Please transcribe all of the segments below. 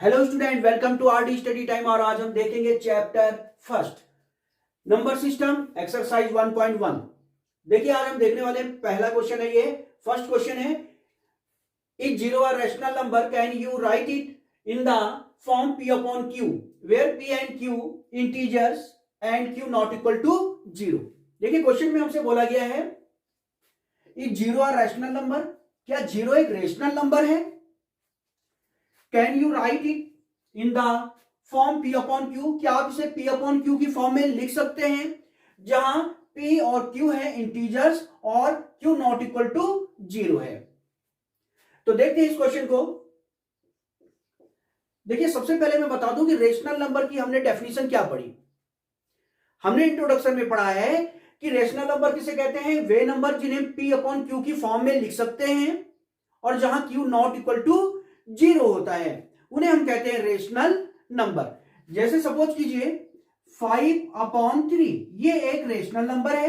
Hello student, welcome to RD study time. और आज हम देखेंगे chapter first, number system, exercise 1.1। देखिए आज हम देखने वाले पहला क्वेश्चन है। ये फर्स्ट क्वेश्चन है, is zero a rational number, can you write it in the form p upon q where p and q integers and q not equal to zero. देखिए क्वेश्चन में हमसे बोला गया है, is zero a rational number, क्या zero एक rational number है? Can you write it in the form p upon q, क्या आप इसे p अपॉन q की फॉर्म में लिख सकते हैं जहां p और q है इंटीजर्स और q not equal to zero है। तो देखते हैं इस क्वेश्चन को। देखिए सबसे पहले मैं बता दूं कि रेशनल नंबर की हमने डेफिनेशन क्या पढ़ी। हमने इंट्रोडक्शन में पढ़ा है कि रेशनल नंबर किसे कहते हैं, वे नंबर जिन्हें p अपॉन q की फॉर्म में लिख सकते हैं और जहां q not equal to zero होता है उन्हें हम कहते हैं रेशनल नंबर। जैसे सपोज कीजिए 5/3, ये एक रेशनल नंबर है।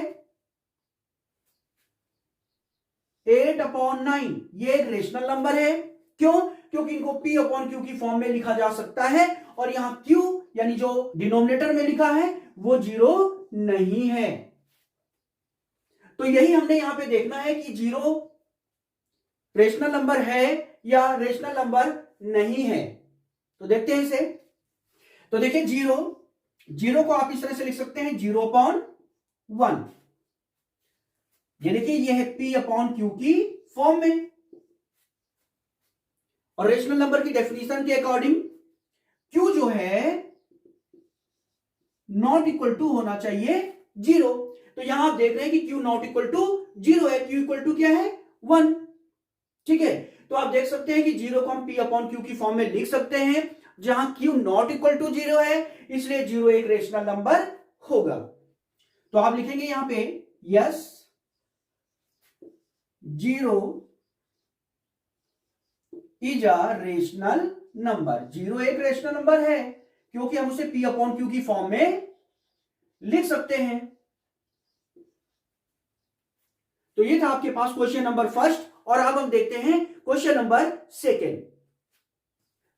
8/9, ये एक रेशनल नंबर है। क्यों? क्योंकि इनको p अपॉन q की फॉर्म में लिखा जा सकता है और यहां q यानी जो डिनोमिनेटर में लिखा है वो जीरो नहीं है। तो यही हमने यहां पे देखना है कि जीरो रेशनल नंबर है या रेशनल नंबर नहीं है। तो देखते हैं इसे। तो देखिए जीरो को आप इस तरह से लिख सकते हैं 0/1। ये देखिए ये है p अपॉन q की फॉर्म में। और रेशनल नंबर की डेफिनेशन के अकॉर्डिंग q जो है नॉट इक्वल टू होना चाहिए जीरो। तो यहां आप देख रहे हैं कि q not equal to zero है, q इक्वल टू क्या है 1। ठीक है, तो आप देख सकते हैं कि जीरो को हम p अपॉन q की फॉर्म में लिख सकते हैं जहां q not equal to zero है, इसलिए जीरो एक रेशनल नंबर होगा। तो आप लिखेंगे यहां पे yes zero is a rational number. Zero एक रेशनल नंबर है क्योंकि हम उसे p अपॉन q की फॉर्म में लिख सकते हैं। तो ये था आपके पास क्वेश्चन नंबर फर्स्ट। और अब हम देखते हैं क्वेश्चन नंबर सेकेंड।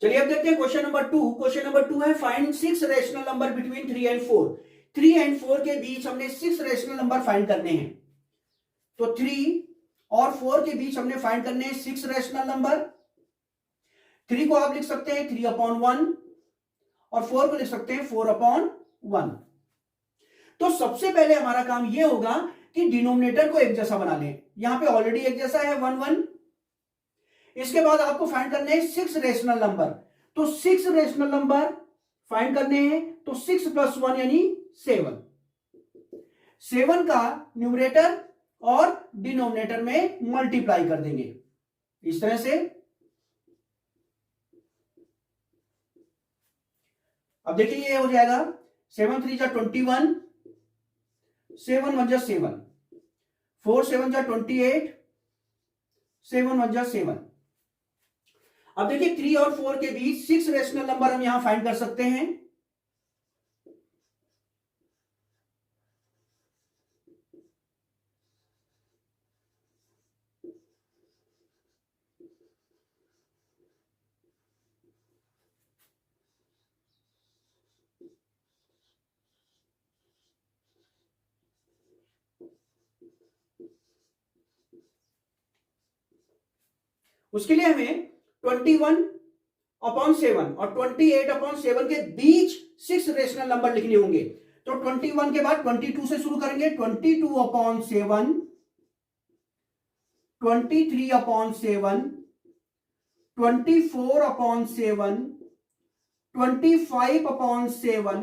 चलिए अब देखते हैं question number two. Question number two है, find 6 rational number between 3 and 4। 3 and 4 के बीच हमने 6 रेशनल नंबर फाइंड करने हैं। तो 3 और 4 के बीच हमने फाइंड करने हैं 6 रेशनल नंबर। 3 को आप लिख सकते हैं 3/1 और 4 को लिख सकते हैं 4/1। तो सबसे पहले हमारा काम यह होगा कि डिनोमिनेटर को एक जैसा बना लें। यहां पे ऑलरेडी एक जैसा है 1 1। इसके बाद आपको फाइंड करने हैं 6 रेशनल नंबर। तो 6 रेशनल नंबर फाइंड करने हैं, तो 6 + 1 यानी 7। 7 का न्यूमरेटर और डिनोमिनेटर में मल्टीप्लाई कर देंगे इस तरह से। अब देखिए ये हो जाएगा 7 3 जा 21, 7 1 जा 7, 4 7 जा 28, 7 1 जा 7। अब देखिए 3 और 4 के बीच 6 रेशनल नंबर हम यहां फाइंड कर सकते हैं। उसके लिए हमें 21/7 और 28/7 के बीच 6 रेशनल नंबर लिखने होंगे। तो 21 के बाद 22 से शुरू करेंगे। 22/7, 23/7, 24/7, 25/7,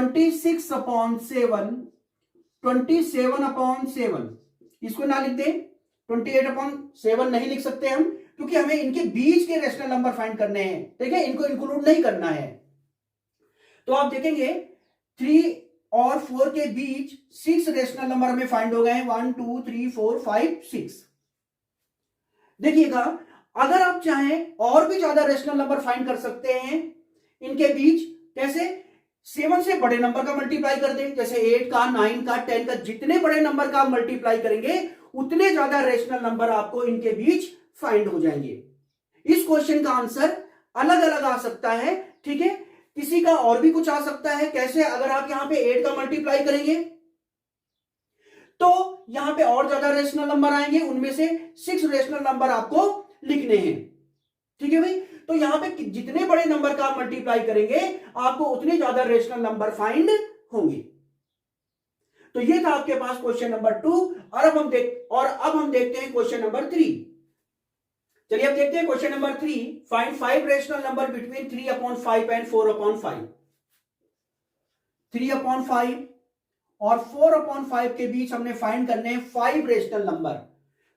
26/7, 27/7। इसको ना लिख दें, 28/7 नहीं लिख सकते हम क्योंकि हमें इनके बीच के रेशनल नंबर फाइंड करने हैं। ठीक है, इनको इंक्लूड नहीं करना है। तो आप देखेंगे 3 और 4 के बीच 6 रेशनल नंबर हमें फाइंड हो गए हैं, 1 2 3 4 5 6। देखिएगा अगर आप चाहें और भी ज्यादा रेशनल नंबर फाइंड कर सकते हैं इनके बीच। कैसे? 7 से बड़े नंबर का मल्टीप्लाई कर दें, जैसे 8 का, 9 का, 10 का। जितने बड़े नंबर का मल्टीप्लाई करेंगे उतने ज्यादा रेशनल नंबर आपको इनके बीच फाइंड हो जाएंगे। इस क्वेश्चन का आंसर अलग अलग आ सकता है, ठीक है। किसी का और भी कुछ आ सकता है। कैसे? अगर आप यहां पे 8 का मल्टीप्लाई करेंगे तो यहां पे और ज्यादा रेशनल नंबर आएंगे, उनमें से 6 रेशनल नंबर आपको लिखने हैं, ठीक है भाई। तो यहां पे जितने बड़े नंबर का आप मल्टीप्लाई करेंगे आपको उतने ज्यादा रेशनल नंबर फाइंड होंगे। तो ये था आपके पास क्वेश्चन नंबर 2। और अब हम देखते हैं क्वेश्चन नंबर 3। चलिए अब देखते हैं question number 3। Find 5 rational number between 3/5 and 4/5। 3/5 और 4/5 के बीच हमने फाइंड करने हैं 5 रेशनल नंबर।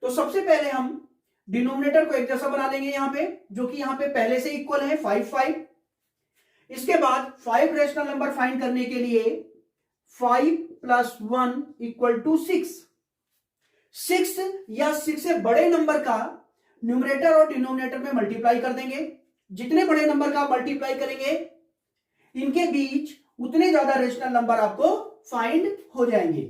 तो सबसे पहले हम डिनोमिनेटर को एक जैसा बना लेंगे यहां पे, जो कि यहां पे पहले से इक्वल है 5 5। इसके बाद 5 रेशनल नंबर फाइंड करने के लिए 5 + 1 = 6। 6 या 6 से बड़े नंबर का न्यूमरेटर और डिनोमिनेटर में मल्टीप्लाई कर देंगे। जितने बड़े नंबर का मल्टीप्लाई करेंगे इनके बीच उतने ज्यादा रेशनल नंबर आपको फाइंड हो जाएंगे।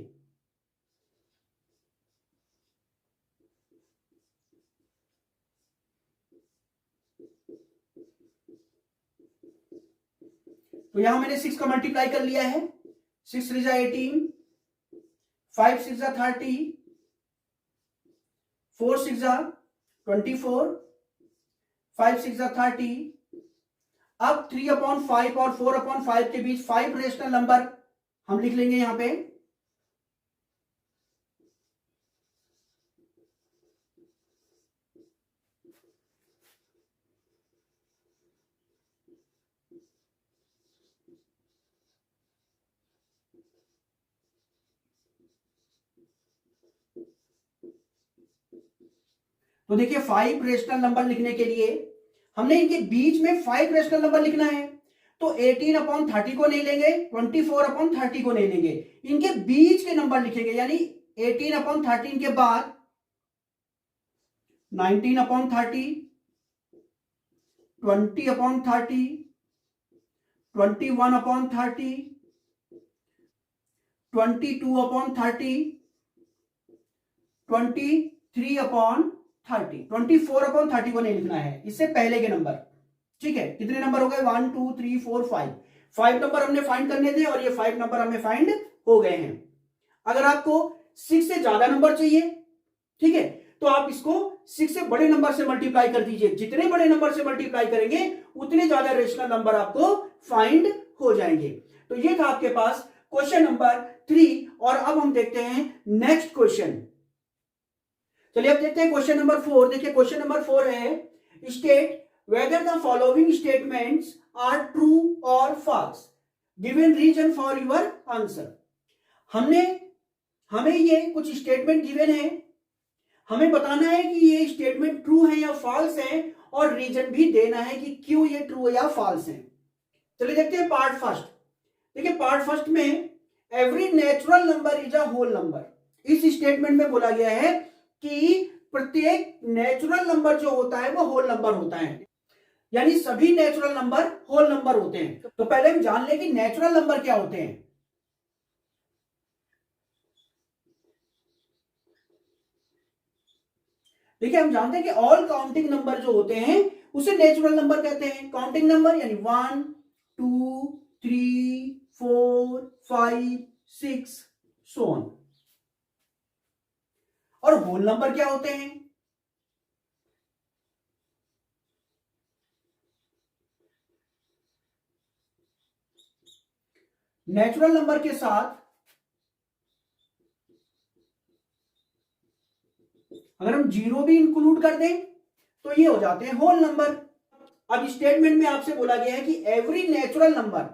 तो यहां मैंने 6 का मल्टीप्लाई कर लिया है। 6 3 = 18, 5 6 = 30, 4 6 = 24, 5 6 = 30। अब 3/5 और 4/5 के बीच 5 रेशनल नंबर हम लिख लेंगे यहां पे। तो देखिए 5 रेशनल नंबर लिखने के लिए हमने इनके बीच में 5 रेशनल नंबर लिखना है। तो 18/30 को नहीं लेंगे, 24/30 को नहीं लेंगे, इनके बीच के नंबर लिखेंगे। यानी 18/13 के बाद 19/30, 20/30, 21/30, 22/30, 23/30, 24/30 को नहीं लिखना है, इससे पहले के नंबर, ठीक है। कितने नंबर हो गए? 1 2 3 4 5। 5 नंबर हमने फाइंड करने थे और ये 5 नंबर हमें फाइंड हो गए हैं। अगर आपको 6 से ज्यादा नंबर चाहिए, ठीक है, तो आप इसको 6 से बड़े नंबर से मल्टीप्लाई कर दीजिए। जितने बड़े नंबर से मल्टीप्लाई करेंगे उतने ज्यादा रेशनल नंबर आपको फाइंड हो जाएंगे। तो ये था आपके पास क्वेश्चन नंबर 3। और अब हम देखते हैं नेक्स्ट क्वेश्चन। चलिए अब देखते हैं क्वेश्चन नंबर 4। देखिए क्वेश्चन नंबर 4 है, state whether the following statements are true or false, given reason for your answer। हमें ये कुछ स्टेटमेंट गिवन है, हमें बताना है कि ये स्टेटमेंट ट्रू है या फॉल्स है, और रीजन भी देना है कि क्यों ये ट्रू या फॉल्स है। चलिए देखते हैं पार्ट फर्स्ट। देखिए पार्ट फर्स्ट में every natural number is a whole number. इस स्टेटमेंट में बोला गया है कि प्रत्येक नेचुरल नंबर जो होता है वो होल नंबर होता है, यानी सभी नेचुरल नंबर होल नंबर होते हैं। तो पहले हम जान लें कि नेचुरल नंबर क्या होते हैं। देखिए हम जानते हैं कि ऑल काउंटिंग नंबर जो होते हैं उसे नेचुरल नंबर कहते हैं। काउंटिंग नंबर यानी 1 2 3 4 5 6 सो ऑन। और होल नंबर क्या होते हैं? नेचुरल नंबर के साथ अगर हम जीरो भी इंक्लूड कर दें तो ये हो जाते हैं होल नंबर। अब स्टेटमेंट में आपसे बोला गया है कि एवरी नेचुरल नंबर,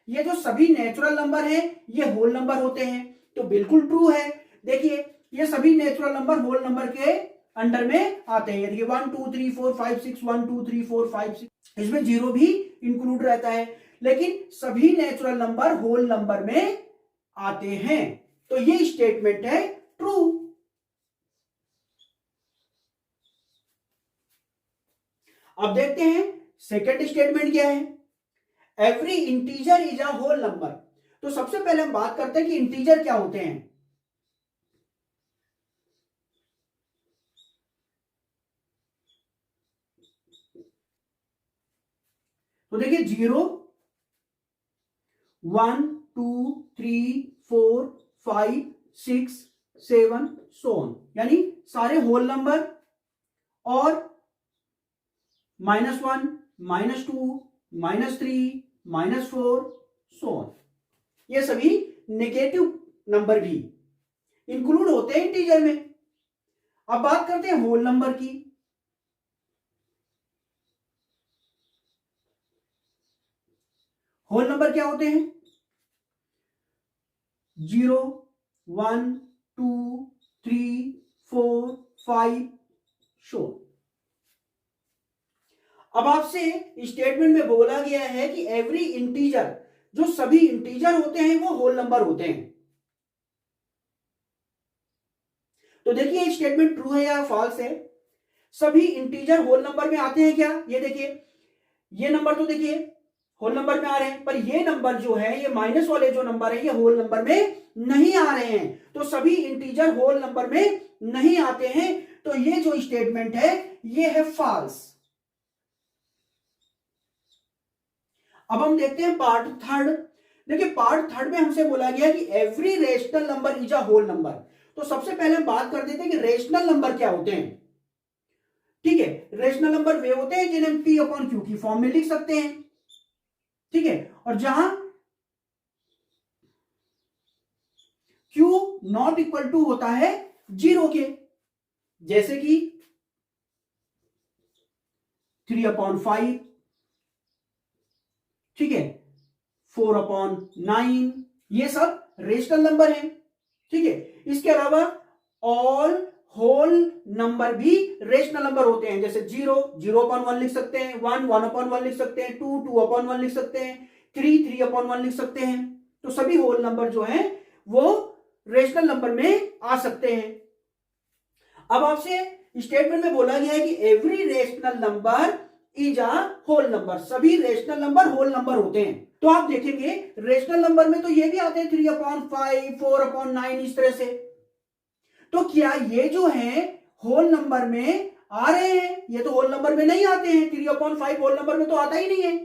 ये जो सभी नेचुरल नंबर हैं ये होल नंबर होते हैं। तो बिल्कुल ट्रू है। देखिए ये सभी नेचुरल नंबर होल नंबर के अंडर में आते हैं। देखिए 1 2 3 4 5 6, 1 2 3 4 5 6, इसमें जीरो भी इंक्लूड रहता है, लेकिन सभी नेचुरल नंबर होल नंबर में आते हैं। तो ये स्टेटमेंट है ट्रू। अब देखते हैं सेकंड स्टेटमेंट क्या है। Every integer is a whole number. तो सबसे पहले हम बात करते हैं कि इंटीजर क्या होते हैं। तो देखिए 0 1 2 3 4 5 6 7 सो ऑन, यानी सारे होल नंबर और -1 -2 -3 -4 सो ऑन, ये सभी नेगेटिव नंबर भी इंक्लूड होते हैं इंटीजर में। अब बात करते हैं होल नंबर की। होल नंबर क्या होते हैं? 0 1 2 3 4 5 शो। अब आपसे स्टेटमेंट में बोला गया है कि एवरी इंटीजर, जो सभी इंटीजर होते हैं वो होल नंबर होते हैं। तो देखिए स्टेटमेंट ट्रू है या फॉल्स है। सभी इंटीजर होल नंबर में आते हैं क्या? ये देखिए, ये नंबर तो देखिए होल नंबर में आ रहे हैं, पर ये नंबर जो है, ये माइनस वाले जो नंबर है, ये होल नंबर में नहीं आ रहे हैं। तो सभी इंटीजर होल नंबर में नहीं आते हैं, तो ये जो स्टेटमेंट है ये है फॉल्स। अब हम देखते हैं पार्ट थर्ड। देखिए पार्ट थर्ड में हमसे बोला गया कि every rational number is a whole number. तो सबसे पहले हम बात कर देते हैं कि रेशनल नंबर क्या होते हैं। ठीक है, रेशनल नंबर वे होते हैं जिन्हें P अपॉन Q की फॉर्म में लिख सकते हैं। ठीक है, और जहां Q नॉट इक्वल टू होता है 0 के, जैसे कि 3/5, ठीक है, 4/9, ये सब रेशनल नंबर हैं। ठीक है, इसके अलावा ऑल होल नंबर भी रेशनल नंबर होते हैं, जैसे 0 0/1 लिख सकते हैं, 1 1/1 लिख सकते हैं, 2 2/1 लिख सकते हैं, 3 3/1 लिख सकते हैं। तो सभी होल नंबर जो हैं वो रेशनल नंबर में आ सकते हैं। अब आपसे स्टेटमेंट में बोला गया है कि every rational number is a whole number. सभी रेशनल नंबर होल नंबर होते हैं। तो आप देखेंगे रेशनल नंबर में तो ये भी आते हैं 3/5 4/9 इस तरह से। तो क्या ये जो है होल नंबर में आ रहे हैं? ये तो होल नंबर में नहीं आते हैं। 3/5 होल नंबर में तो आता ही नहीं है।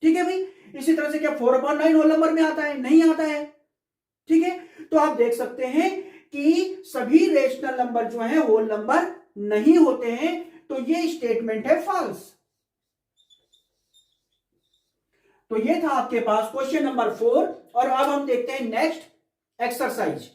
ठीक है भाई, इसी तरह से क्या 4/9 होल नंबर में आता है? नहीं आता है। ठीक है, तो आप देख सकते हैं कि सभी रेशनल नंबर जो है होल नंबर नहीं होते हैं। तो ये स्टेटमेंट है फॉल्स। तो ये था आपके पास क्वेश्चन नंबर 4। और अब हम देखते हैं नेक्स्ट एक्सरसाइज।